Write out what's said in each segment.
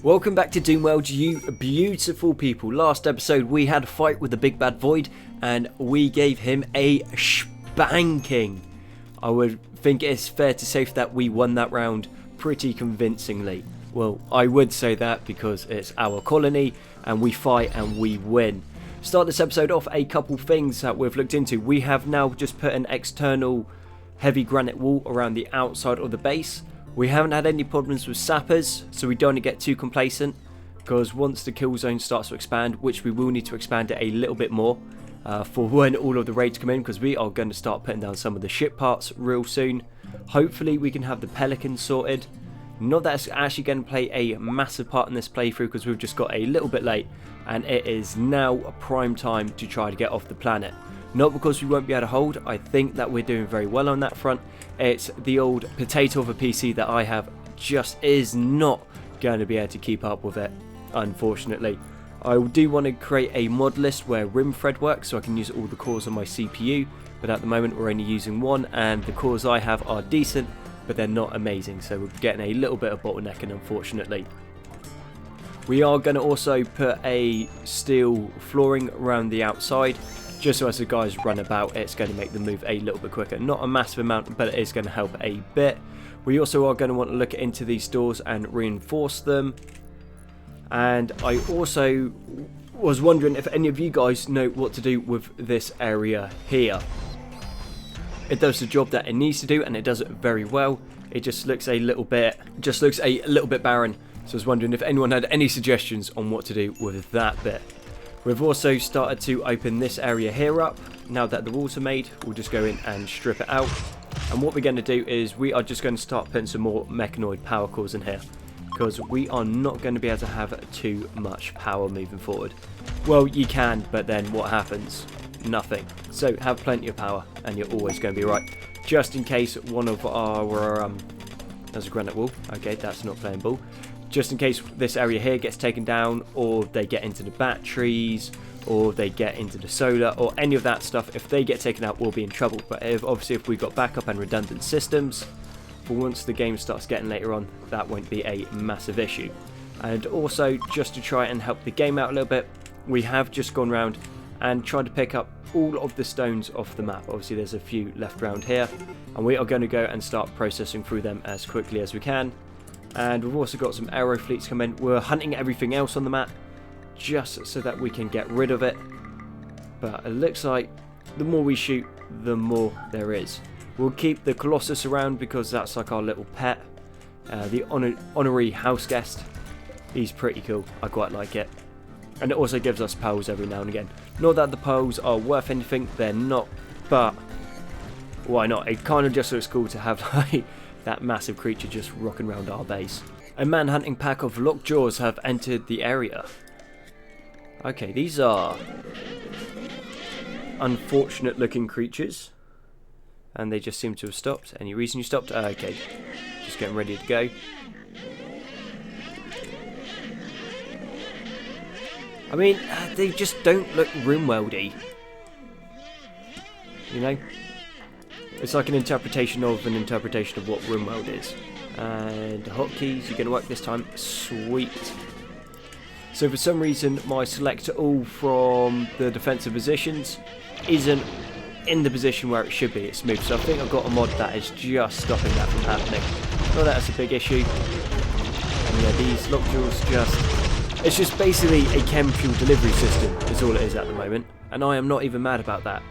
Welcome back to Doomworld, you beautiful people. Last episode we had a fight with the big bad void and we gave him a spanking. I would think it's fair to say that we won that round pretty convincingly. Well, I would say that because it's our colony and we fight and we win. Start this episode off, a couple things that we've looked into. We have now just put an external heavy granite wall around the outside of the base. We haven't had any problems with sappers, so we don't get too complacent, because once the kill zone starts to expand, which we will need to expand it a little bit more for when all of the raids come in, because we are going to start putting down some of the ship parts real soon. Hopefully we can have the Pelican sorted. Not that it's actually going to play a massive part in this playthrough, because we've just got a little bit late and it is now a prime time to try to get off the planet. Not because we won't be able to hold, I think that we're doing very well on that front. It's the old potato of a PC that I have just is not going to be able to keep up with it, unfortunately. I do want to create a mod list where Rimthread works so I can use all the cores on my CPU, but at the moment we're only using one and the cores I have are decent, but they're not amazing, so we're getting a little bit of bottlenecking, unfortunately. We are going to also put a steel flooring around the outside, just so as the guys run about, it's going to make them move a little bit quicker. Not a massive amount, but it is going to help a bit. We also are going to want to look into these doors and reinforce them. And I also was wondering if any of you guys know what to do with this area here. It does the job that it needs to do, and it does it very well. It just looks a little bit barren. So I was wondering if anyone had any suggestions on what to do with that bit. We've also started to open this area here up. Now that the walls are made, we'll just go in and strip it out. And what we're going to do is we are just going to start putting some more mechanoid power cores in here, because we are not going to be able to have too much power moving forward. Well, you can, but then what happens? Nothing. So have plenty of power and you're always going to be right. Just in case one of our... there's a granite wall. Okay, that's not playing ball. Just in case this area here gets taken down, or they get into the batteries, or they get into the solar, or any of that stuff, if they get taken out, we'll be in trouble. But obviously if we've got backup and redundant systems, for once the game starts getting later on, that won't be a massive issue. And also, just to try and help the game out a little bit, we have just gone around and tried to pick up all of the stones off the map. Obviously there's a few left around here, and we are going to go and start processing through them as quickly as we can. And we've also got some aero fleets coming. We're hunting everything else on the map just so that we can get rid of it. But it looks like the more we shoot, the more there is. We'll keep the Colossus around because that's like our little pet. The honorary house guest. He's pretty cool. I quite like it. And it also gives us pearls every now and again. Not that the pearls are worth anything. They're not. But why not? It kind of just looks cool to have like... that massive creature just rocking around our base. A man-hunting pack of lockjaws have entered the area. Okay, these are unfortunate looking creatures. And they just seem to have stopped. Any reason you stopped? Okay, just getting ready to go. I mean, they just don't look Rimworldy. You know? It's like an interpretation of what Rimworld is. And hotkeys, you're going to work this time. Sweet. So for some reason, my select all from the defensive positions isn't in the position where it should be. It's moved. So I think I've got a mod that is just stopping that from happening. Not that that's a big issue. And yeah, these lockjaws just... it's just basically a chem fuel delivery system is all it is at the moment. And I am not even mad about that.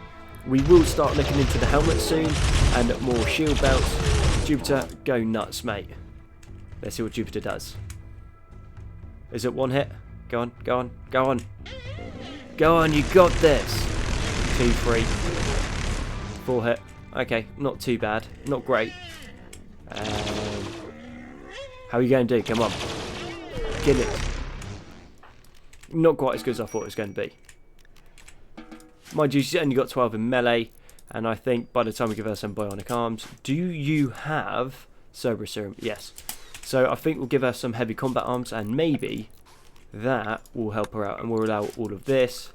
We will start looking into the helmet soon, and more shield belts. Jupiter, go nuts, mate. Let's see what Jupiter does. Is it one hit? Go on, go on, go on. Go on, you got this. 2, 3. 4 hit. Okay, not too bad. Not great. How are you going to do? Come on. Kill it. Not quite as good as I thought it was going to be. Mind you, she's only got 12 in melee, and I think by the time we give her some bionic arms... Do you have Cerberus Serum? Yes. So I think we'll give her some heavy combat arms, and maybe that will help her out, and we'll allow all of this.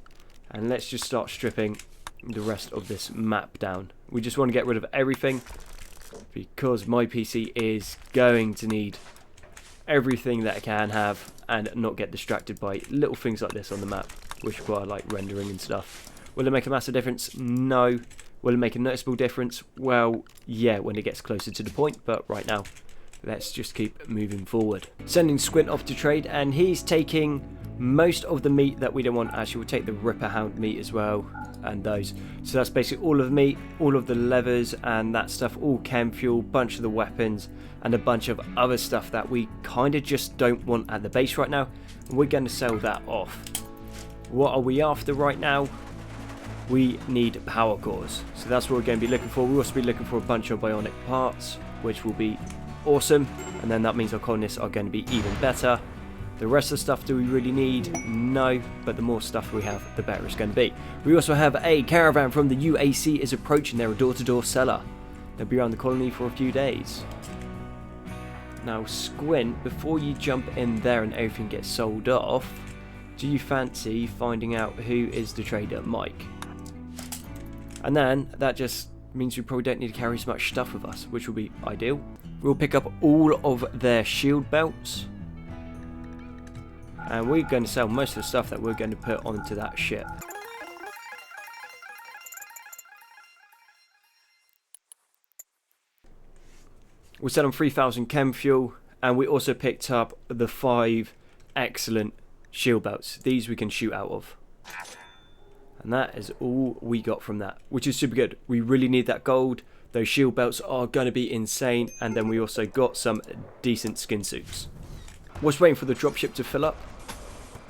And let's just start stripping the rest of this map down. We just want to get rid of everything, because my PC is going to need everything that it can have and not get distracted by little things like this on the map, which require like rendering and stuff. Will it make a massive difference? No. Will it make a noticeable difference? Well, yeah, when it gets closer to the point, but right now, let's just keep moving forward. Sending Squint off to trade, and he's taking most of the meat that we don't want. Actually, we'll take the Ripper Hound meat as well, and those. So that's basically all of the meat, all of the levers and that stuff, all chem fuel, bunch of the weapons, and a bunch of other stuff that we kind of just don't want at the base right now. And we're going to sell that off. What are we after right now? We need power cores. So that's what we're going to be looking for. We'll also be looking for a bunch of bionic parts, which will be awesome. And then that means our colonists are going to be even better. The rest of the stuff, do we really need? No, but the more stuff we have, the better it's going to be. We also have a caravan from the UAC is approaching. They're a door-to-door seller. They'll be around the colony for a few days. Now, Squint, before you jump in there and everything gets sold off, do you fancy finding out who is the trader? Mike. And then that just means we probably don't need to carry so much stuff with us, which will be ideal. We'll pick up all of their shield belts. And we're going to sell most of the stuff that we're going to put onto that ship. We'll sell them 3,000 chem fuel, and we also picked up the 5 excellent shield belts. These we can shoot out of. And that is all we got from that, which is super good. We really need that gold. Those shield belts are going to be insane. And then we also got some decent skin suits. Just waiting for the dropship to fill up.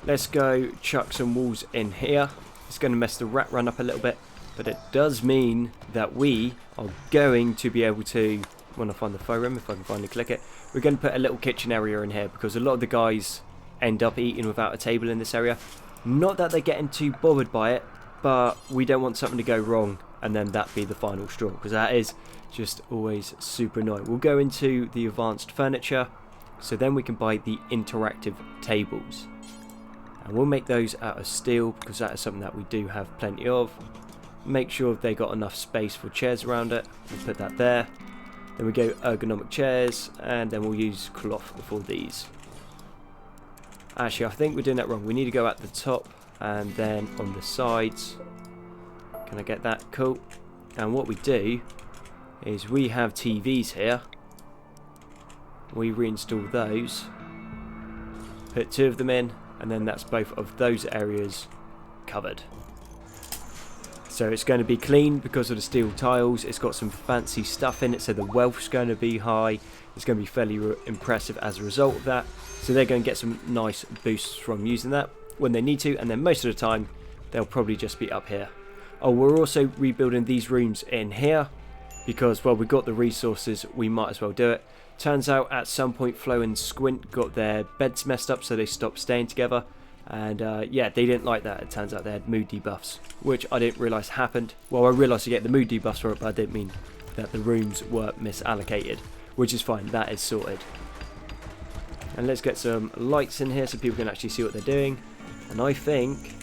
Let's go chuck some walls in here. It's going to mess the rat run up a little bit. But it does mean that we are going to be able to, when I find the faux room, if I can finally click it, we're going to put a little kitchen area in here. Because a lot of the guys end up eating without a table in this area. Not that they're getting too bothered by it, but we don't want something to go wrong and then that be the final straw, because that is just always super annoying. We'll go into the advanced furniture, so then we can buy the interactive tables, and we'll make those out of steel because that is something that we do have plenty of. Make sure they got enough space for chairs around it. We'll put that there. Then we go ergonomic chairs, and then we'll use cloth for these. Actually, I think we're doing that wrong. We need to go at the top and then on the sides. Can I get that? Cool. And what we do is we have TVs here. We reinstall those, put 2 of them in, and then that's both of those areas covered. So it's going to be clean because of the steel tiles. It's got some fancy stuff in it, so the wealth's going to be high. It's going to be fairly impressive as a result of that. So they're going to get some nice boosts from using that when they need to, and then most of the time they'll probably just be up here. Oh, we're also rebuilding these rooms in here because, well, we've got the resources, we might as well do it. Turns out at some point Flo and Squint got their beds messed up, so they stopped staying together. And yeah, they didn't like that. It turns out they had mood debuffs, which I didn't realise happened. Well, I realised you get the mood debuffs for it, but I didn't mean that the rooms were misallocated, which is fine. That is sorted. And let's get some lights in here so people can actually see what they're doing. And I think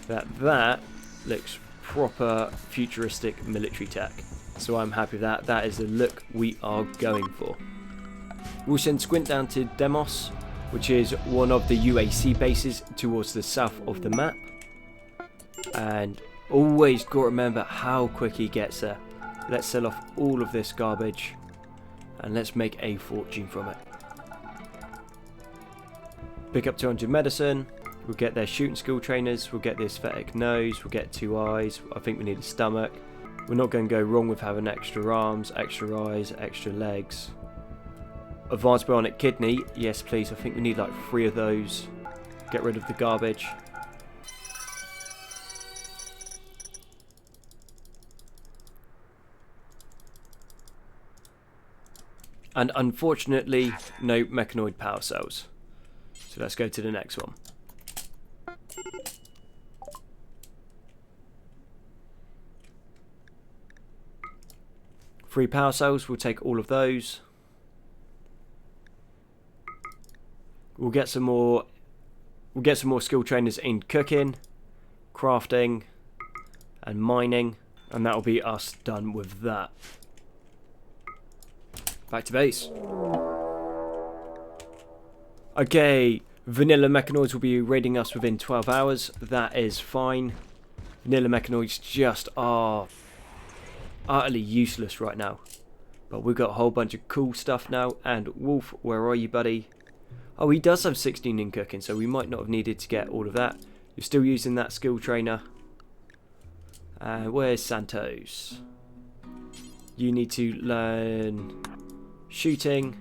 that that looks proper futuristic military tech. So I'm happy with that. That is the look we are going for. We'll send Squint down to Demos, which is one of the UAC bases towards the south of the map. And always got to remember how quick he gets there. Let's sell off all of this garbage and let's make a fortune from it. Pick up 200 medicine. We'll get their shooting skill trainers. We'll get the aesthetic nose. We'll get 2 eyes. I think we need a stomach. We're not going to go wrong with having extra arms, extra eyes, extra legs. Advanced bionic kidney, yes please. I think we need like 3 of those. Get rid of the garbage. And unfortunately, no mechanoid power cells. So let's go to the next one. Free power cells, we'll take all of those. We'll get some more skill trainers in cooking, crafting, and mining, and that'll be us done with that. Back to base. Okay, vanilla mechanoids will be raiding us within 12 hours. That is fine. Vanilla mechanoids just are utterly useless right now. But we've got a whole bunch of cool stuff now. And Wolf, where are you, buddy? Oh, he does have 16 in cooking, so we might not have needed to get all of that. You're still using that skill trainer. Where's Santos? You need to learn shooting,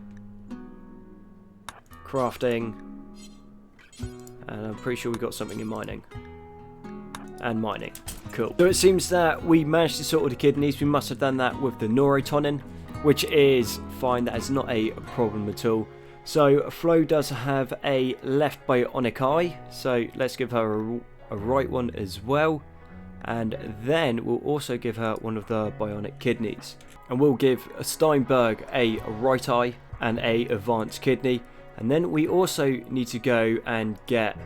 crafting, and I'm pretty sure we got something in mining. And mining. Cool. So it seems that we managed to sort all the kidneys. We must have done that with the neurotonin, which is fine. That is not a problem at all. So Flo does have a left bionic eye, so let's give her a right one as well. And then we'll also give her one of the bionic kidneys. And we'll give Steinberg a right eye and a advanced kidney. And then we also need to go and get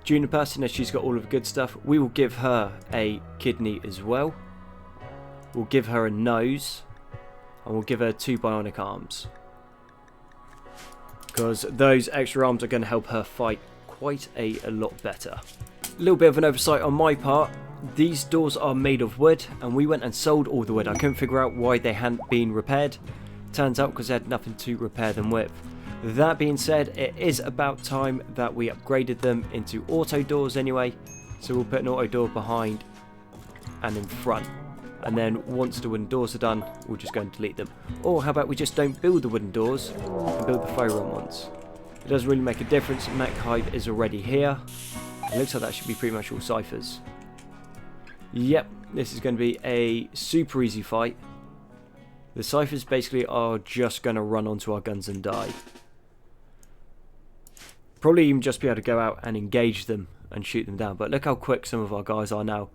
Juniper, since she's got all of the good stuff. We will give her a kidney as well. We'll give her a nose. And we'll give her 2 bionic arms. Because those extra arms are going to help her fight quite a lot better. A little bit of an oversight on my part. These doors are made of wood, and we went and sold all the wood. I couldn't figure out why they hadn't been repaired. Turns out because they had nothing to repair them with. That being said, it is about time that we upgraded them into auto doors anyway. So we'll put an auto door behind and in front. And then once the wooden doors are done, we'll just go and delete them. Or how about we just don't build the wooden doors and build the foam ones. It doesn't really make a difference. Mech Hive is already here. It looks like that should be pretty much all ciphers. Yep, this is going to be a super easy fight. The ciphers basically are just going to run onto our guns and die. Probably even just be able to go out and engage them and shoot them down. But look how quick some of our guys are now.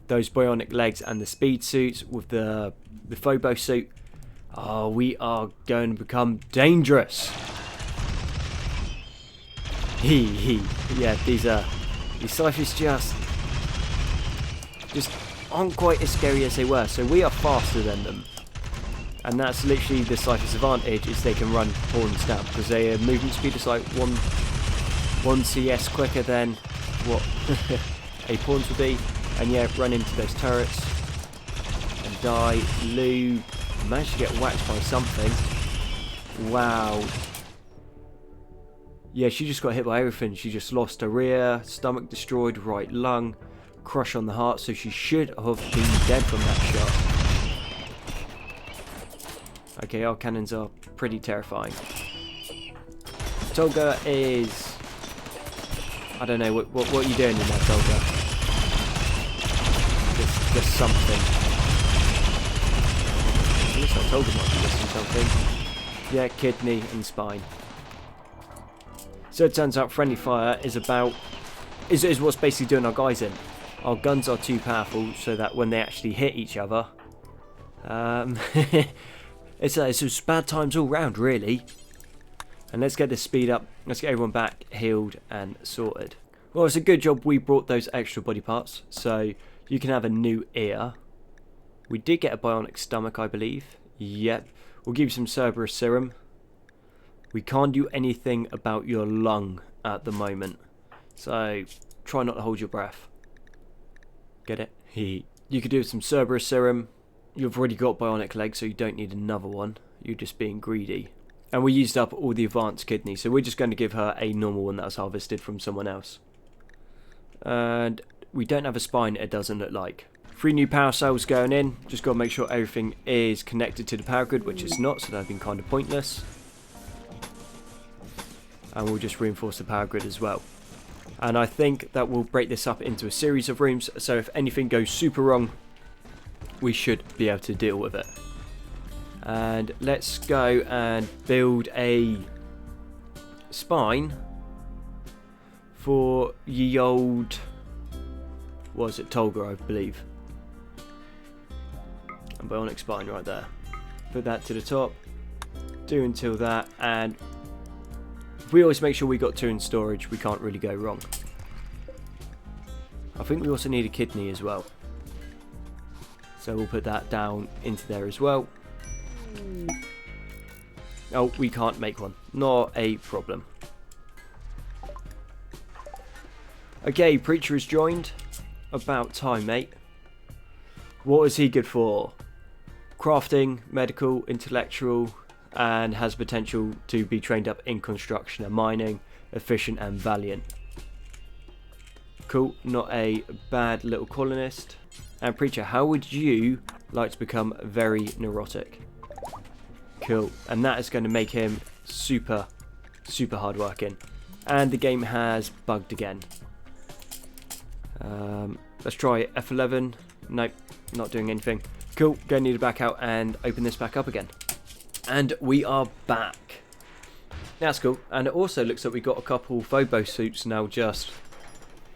Those bionic legs and the speed suits with the Phobo suit. Oh, we are going to become dangerous. Yeah, these ciphers just aren't quite as scary as they were. So we are faster than them. And that's literally the ciphers' advantage, is they can run pawns down. Because their movement speed is like 1 CS quicker than what a pawns would be. And yeah, run into those turrets and die. Lou managed to get whacked by something. Wow. Yeah, she just got hit by everything. She just lost her ear, stomach destroyed, right lung, crush on the heart. So she should have been dead from that shot. Okay, our cannons are pretty terrifying. Tolga is... I don't know, what are you doing in there, Tolga? Just something. At least I told him I could listen something. Yeah, kidney and spine. So it turns out friendly fire is what's basically doing our guys in. Our guns are too powerful so that when they actually hit each other, it's just bad times all round, really. And let's get this speed up. Let's get everyone back healed and sorted. Well, it's a good job we brought those extra body parts. So you can have a new ear. We did get a bionic stomach, I believe. Yep. We'll give you some Cerberus serum. We can't do anything about your lung at the moment. So try not to hold your breath. Get it? You could do some Cerberus serum. You've already got bionic legs, so you don't need another one. You're just being greedy. And we used up all the advanced kidneys, so we're just going to give her a normal one that was harvested from someone else. And we don't have a spine, it doesn't look like. 3 new power cells going in. Just got to make sure everything is connected to the power grid, which is not, so that would have been kind of pointless. And we'll just reinforce the power grid as well. And I think that we'll break this up into a series of rooms, so if anything goes super wrong, we should be able to deal with it. And let's go and build a spine for ye old... what was it? Tolga, I believe. And bionic spine right there. Put that to the top. Do until that, and if we always make sure we got 2 in storage, we can't really go wrong. I think we also need a kidney as well. So we'll put that down into there as well. Oh, we can't make one. Not a problem. Okay, Preacher has joined. About time, mate. What is he good for? Crafting, medical, intellectual, and has potential to be trained up in construction and mining, efficient and valiant. Cool, not a bad little colonist. And Preacher, how would you like to become very neurotic? Cool, and that is going to make him super hardworking. And the game has bugged again. Let's try F11. Nope, not doing anything. Cool, going to need to back out and open this back up again. And we are back. That's cool. And it also looks like we've got a couple Phobos suits now just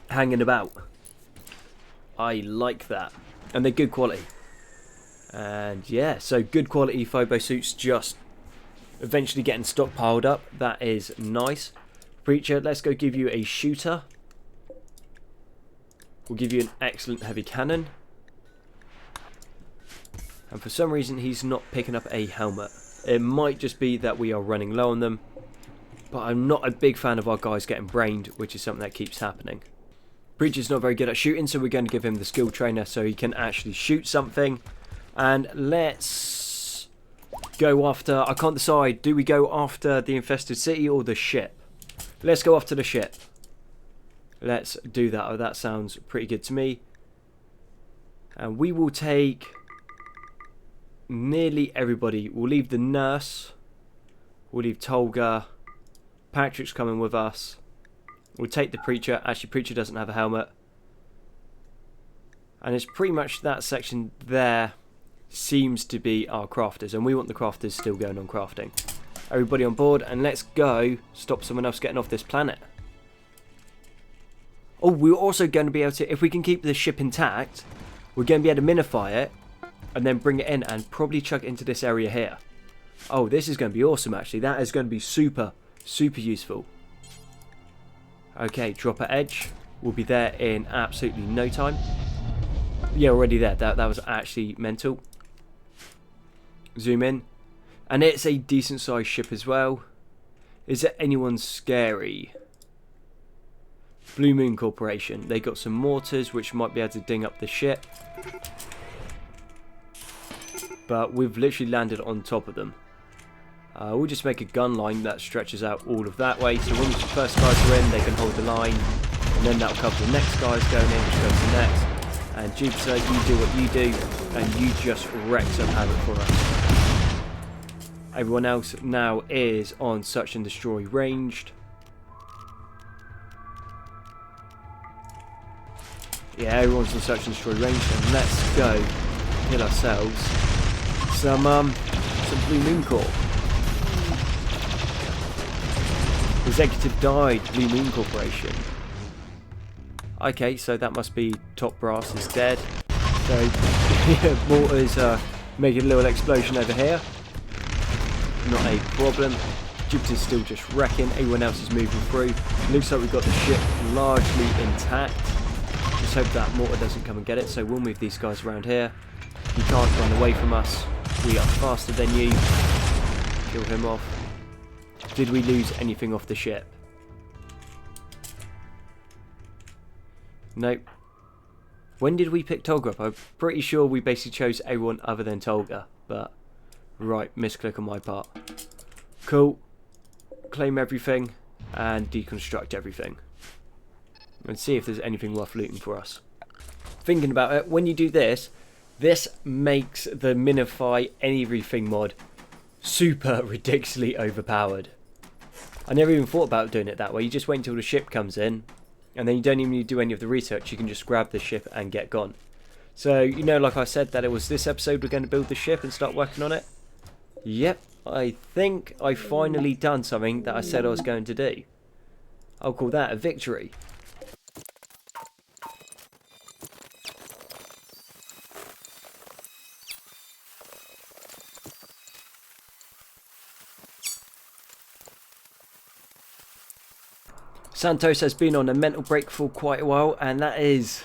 hanging about. I like that. And they're good quality. And yeah, so good quality Phobos suits just eventually getting stockpiled up. That is nice. Preacher, let's go give you a shooter. We'll give you an excellent heavy cannon. And for some reason he's not picking up a helmet. It might just be that we are running low on them. But I'm not a big fan of our guys getting brained, which is something that keeps happening. Preacher's not very good at shooting, so we're going to give him the skill trainer so he can actually shoot something. And let's go after... I can't decide. Do we go after the infested city or the ship? Let's go after the ship. Let's do that. Oh, that sounds pretty good to me. And we will take nearly everybody. We'll leave the nurse. We'll leave Tolga. Patrick's coming with us. We'll take the Preacher. Actually, Preacher doesn't have a helmet. And it's pretty much that section there seems to be our crafters. And we want the crafters still going on crafting. Everybody on board. And let's go stop someone else getting off this planet. Oh, we're also going to be able to, if we can keep the ship intact, we're going to be able to minify it and then bring it in and probably chuck it into this area here. Oh, this is going to be awesome, actually. That is going to be super useful. Okay, dropper edge. We'll be there in absolutely no time. Yeah, already there. That was actually mental. Zoom in. And it's a decent sized ship as well. Is there anyone scary? Blue Moon Corporation. They got some mortars which might be able to ding up the ship. But we've literally landed on top of them. We'll just make a gun line that stretches out all of that way. So when the first guys are in, they can hold the line. And then that'll cover the next guys going in, which goes to next. And Jupiter, you do what you do. And you just wreck some havoc for us. Everyone else now is on search and destroy ranged. Yeah, everyone's on search and destroy range, and let's go kill ourselves some Blue Moon Corp. Executive died, Blue Moon Corporation. Okay, so that must be Top Brass is dead. So yeah, mortars making a little explosion over here. Not a problem. Jupiter's still just wrecking. Everyone else is moving through. Looks like we've got the ship largely intact. Just hope that mortar doesn't come and get it, so we'll move these guys around here. You can't run away from us. We are faster than you. Kill him off. Did we lose anything off the ship? Nope. When did we pick Tolga up? I'm pretty sure we basically chose everyone other than Tolga, but right, misclick on my part. Cool. Claim everything and deconstruct everything. And see if there's anything worth looting for us. Thinking about it, when you do this, this makes the minify everything mod super ridiculously overpowered. I never even thought about doing it that way. You just wait until the ship comes in, and then you don't even need to do any of the research. You can just grab the ship and get gone. So, you know, like I said, that it was this episode we're going to build the ship and start working on it. Yep, I think I finally done something that I said I was going to do. I'll call that a victory. Santos has been on a mental break for quite a while, and that is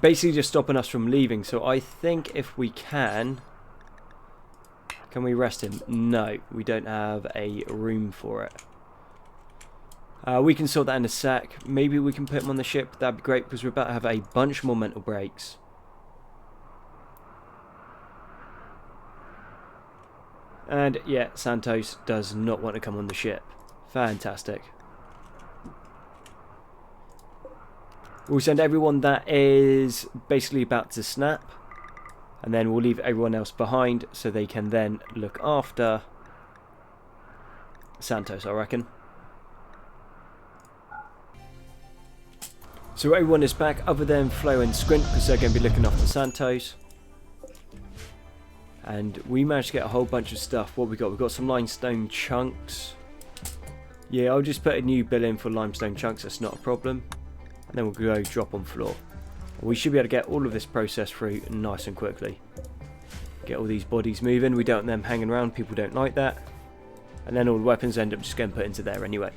basically just stopping us from leaving. So I think if we can we rest him? No, we don't have a room for it. We can sort that in a sec. Maybe we can put him on the ship. That'd be great because we're about to have a bunch more mental breaks. And yeah, Santos does not want to come on the ship. Fantastic. We'll send everyone that is basically about to snap. And then we'll leave everyone else behind so they can then look after Santos, I reckon. So everyone is back other than Flo and Squint because they're going to be looking after Santos. And we managed to get a whole bunch of stuff. What we got? We've got some limestone chunks. Yeah, I'll just put a new bill in for limestone chunks. That's not a problem. And then we'll go drop on floor. We should be able to get all of this process through nice and quickly. Get all these bodies moving. We don't want them hanging around. People don't like that. And then all the weapons end up just getting put into there anyway.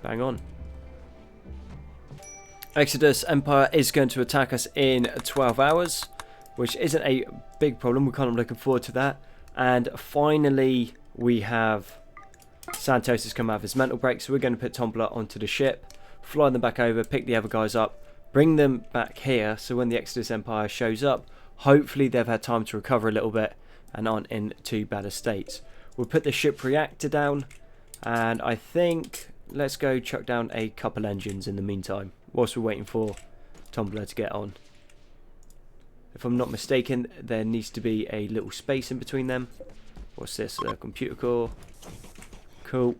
Bang on. Exodus Empire is going to attack us in 12 hours. Which isn't a big problem. We're kind of looking forward to that. And finally, we have Santos has come out of his mental break. So we're going to put Tombler onto the ship. Fly them back over. Pick the other guys up. Bring them back here. So when the Exodus Empire shows up, hopefully they've had time to recover a little bit. And aren't in too bad a state. We'll put the ship reactor down. And I think let's go chuck down a couple engines in the meantime. Whilst we're waiting for Tombler to get on. If I'm not mistaken, there needs to be a little space in between them. What's this? A computer core. Cool.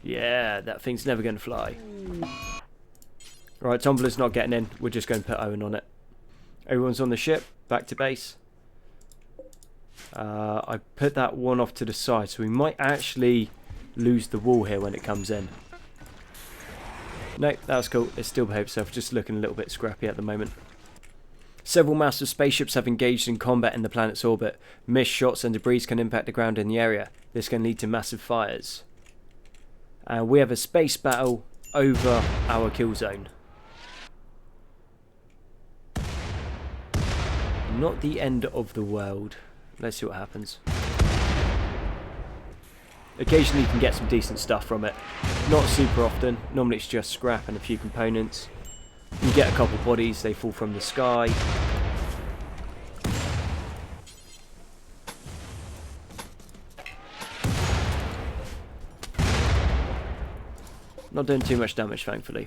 Yeah, that thing's never going to fly. Right, Tombler's not getting in. We're just going to put Owen on it. Everyone's on the ship. Back to base. I put that one off to the side, so we might actually lose the wall here when it comes in. No, that's cool. It still behaves itself. Just looking a little bit scrappy at the moment. Several massive spaceships have engaged in combat in the planet's orbit. Mist, shots and debris can impact the ground in the area. This can lead to massive fires. And we have a space battle over our kill zone. Not the end of the world. Let's see what happens. Occasionally you can get some decent stuff from it. Not super often. Normally it's just scrap and a few components. You get a couple bodies, they fall from the sky. Not doing too much damage, thankfully.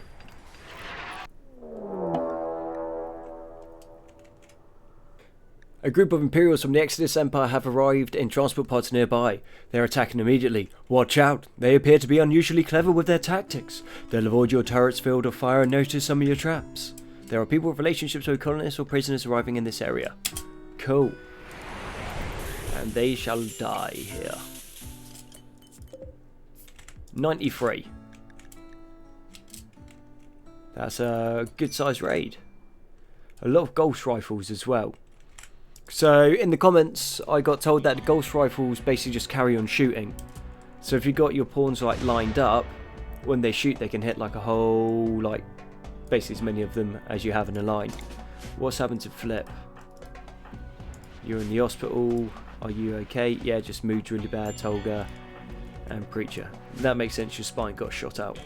A group of Imperials from the Exodus Empire have arrived in transport pods nearby. They are attacking immediately. Watch out! They appear to be unusually clever with their tactics. They'll avoid your turret's field of fire and notice some of your traps. There are people with relationships with colonists or prisoners arriving in this area. Cool. And they shall die here. 93. That's a good sized raid. A lot of ghost rifles as well. So in the comments I got told that the ghost rifles basically just carry on shooting. So if you got your pawns like lined up, when they shoot they can hit like a whole, like basically as many of them as you have in a line. What's happened to Flip? You're in the hospital. Are you okay? Yeah, just moved really bad. Tolga and Preacher. That makes sense, your spine got shot out.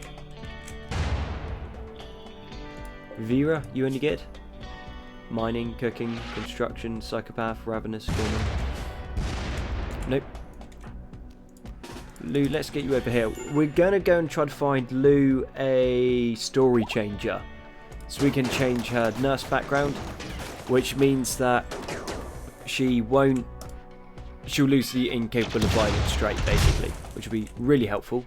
Vera, you any good? Mining, cooking, construction, psychopath, ravenous, foreman. Nope. Lou, let's get you over here. We're going to go and try to find Lou a story changer. So we can change her nurse background. Which means that she'll lose the incapable of violence trait, basically. Which will be really helpful.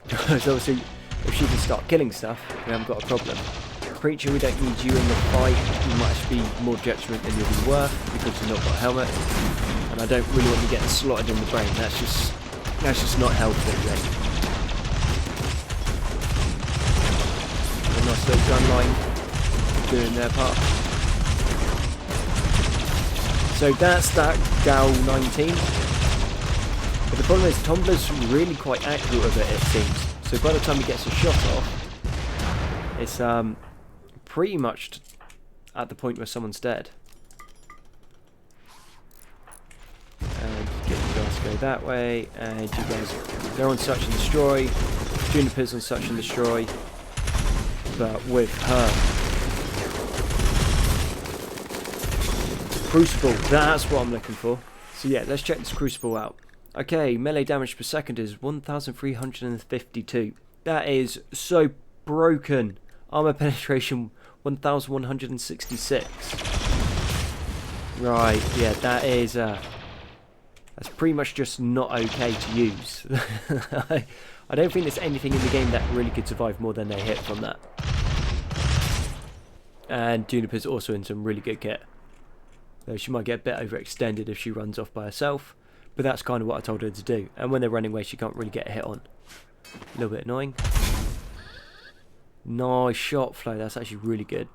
Because obviously, if she can start killing stuff, we haven't got a problem. Preacher, we don't need you in the fight. You might actually be more detriment than you'll be worth because you've not got a helmet. And I don't really want you getting slotted in the brain. That's just not healthy, mate. A nice little gun line doing their part. So that's that Gal 19. But the problem is Tombler's really quite accurate with it, it seems. So by the time he gets a shot off, it's pretty much at the point where someone's dead. And get you guys to go that way, and you guys, they're on search and destroy. Juniper's on Search and Destroy, but with her. Crucible, that's what I'm looking for. So yeah, let's check this Crucible out. Okay, melee damage per second is 1,352. That is so broken. Armor penetration 1,166. Right, yeah, that is that's pretty much just not okay to use. I don't think there's anything in the game that really could survive more than a hit from that. And Juniper's also in some really good kit. Though she might get a bit overextended if she runs off by herself. But that's kind of what I told her to do. And when they're running away, she can't really get a hit on. A little bit annoying. Nice shot flow. That's actually really good.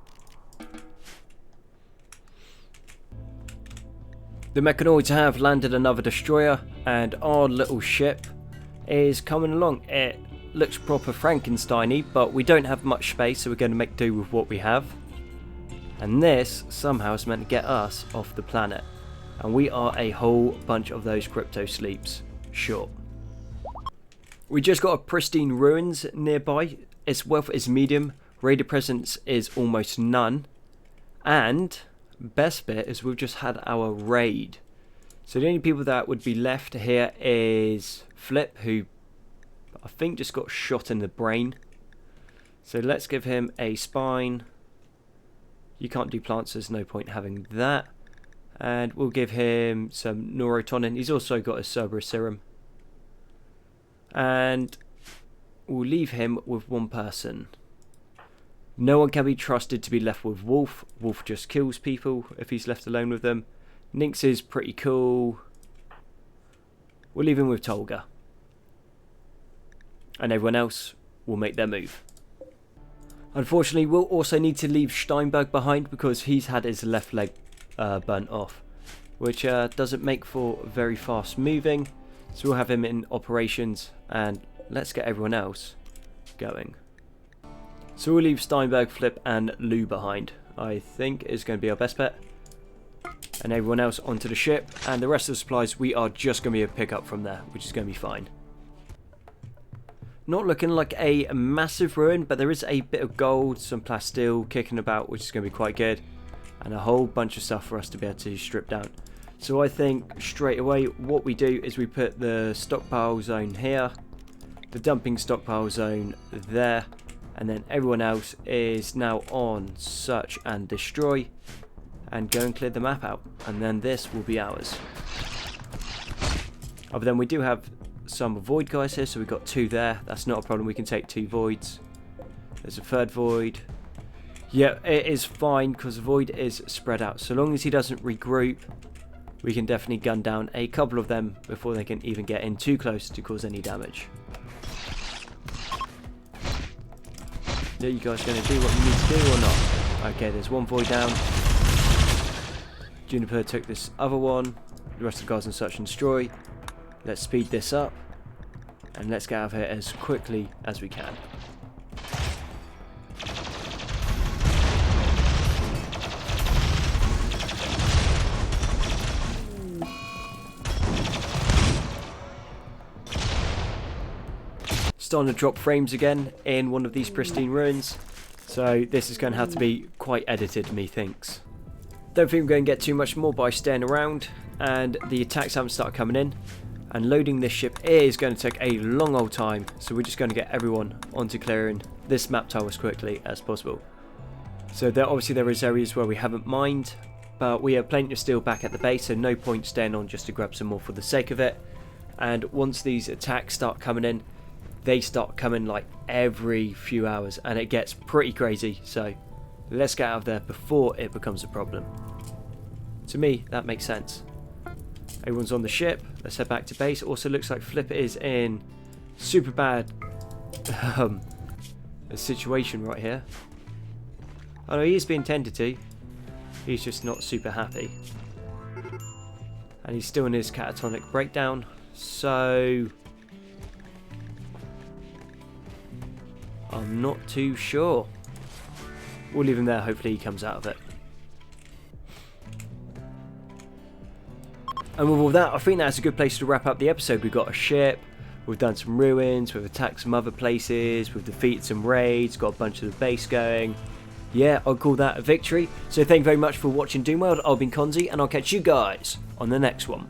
The Mechanoids have landed another destroyer. And our little ship is coming along. It looks proper Frankenstein-y, but we don't have much space, so we're going to make do with what we have. And this somehow is meant to get us off the planet. And we are a whole bunch of those crypto sleeps short. We just got a pristine ruins nearby. Its wealth is medium. Raider presence is almost none. And best bit is we've just had our raid. So the only people that would be left here is Flip, who I think just got shot in the brain. So let's give him a spine. You can't do plants, there's no point having that. And we'll give him some neurotonin. He's also got a Cerberus serum. And we'll leave him with one person. No one can be trusted to be left with Wolf. Wolf just kills people if he's left alone with them. Nynx is pretty cool. We'll leave him with Tolga. And everyone else will make their move. Unfortunately, we'll also need to leave Steinberg behind because he's had his left leg burnt off, which doesn't make for very fast moving. So we'll have him in operations, and let's get everyone else going. So we'll leave Steinberg, Flip and Lou behind. I think is going to be our best bet. And everyone else onto the ship, and the rest of the supplies we are just going to be able to pick up from there, which is going to be fine. Not looking like a massive ruin, but there is a bit of gold, some plasteel kicking about, which is going to be quite good. And a whole bunch of stuff for us to be able to strip down. So I think straight away what we do is we put the stockpile zone here, the dumping stockpile zone there, and then everyone else is now on search and destroy, and go and clear the map out, and then this will be ours. But then we do have some void guys here, so we've got two there. That's not a problem, we can take two voids. There's a third void. Yeah, it is fine because the void is spread out. So long as he doesn't regroup, we can definitely gun down a couple of them before they can even get in too close to cause any damage. Are you guys going to do what you need to do or not? Okay, there's one void down. Juniper took this other one. The rest of the guys on search and destroy. Let's speed this up. And let's get out of here as quickly as we can. Starting to drop frames again in one of these pristine ruins, so this is going to have to be quite edited, methinks. Don't think we're going to get too much more by staying around, and the attacks haven't started coming in, and loading this ship is going to take a long old time, so we're just going to get everyone onto clearing this map tile as quickly as possible. So obviously there is areas where we haven't mined, but we have plenty of steel back at the base, so no point staying on just to grab some more for the sake of it. And once these attacks start coming in, they start coming like every few hours, and it gets pretty crazy, so let's get out of there before it becomes a problem. To me, that makes sense. Everyone's on the ship, let's head back to base. Also looks like Flip is in super bad a situation right here. Oh no, he is being tended to, he's just not super happy. And he's still in his catatonic breakdown, so I'm not too sure. We'll leave him there, hopefully he comes out of it. And with all that, I think that's a good place to wrap up the episode. We've got a ship, We've done some ruins, we've attacked some other places, we've defeated some raids, got a bunch of the base going. Yeah, I'll call that a victory. So thank you very much for watching Doomworld. I've been Konzi, and I'll catch you guys on the next one.